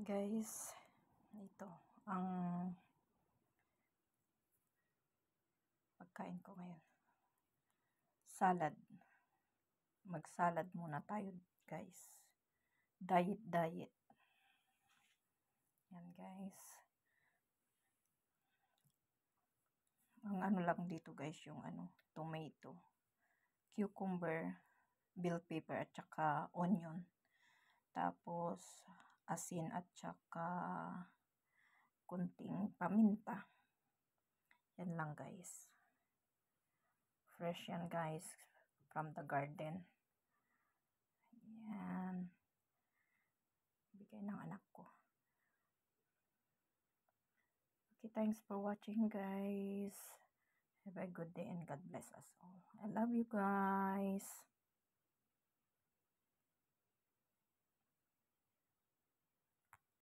Guys, ito ang pagkain ko ngayon. Salad. Mag-salad muna tayo, guys. Diet. Yan, guys. Ang ano lang dito, guys, yung tomato, cucumber, bell pepper, at saka onion. Tapos, asin at saka kunting paminta. Yan lang, guys. Fresh yan, guys, from the garden. Yan. Bigay ng anak ko. Okay, thanks for watching, guys. Have a good day and God bless us all. I love you, guys.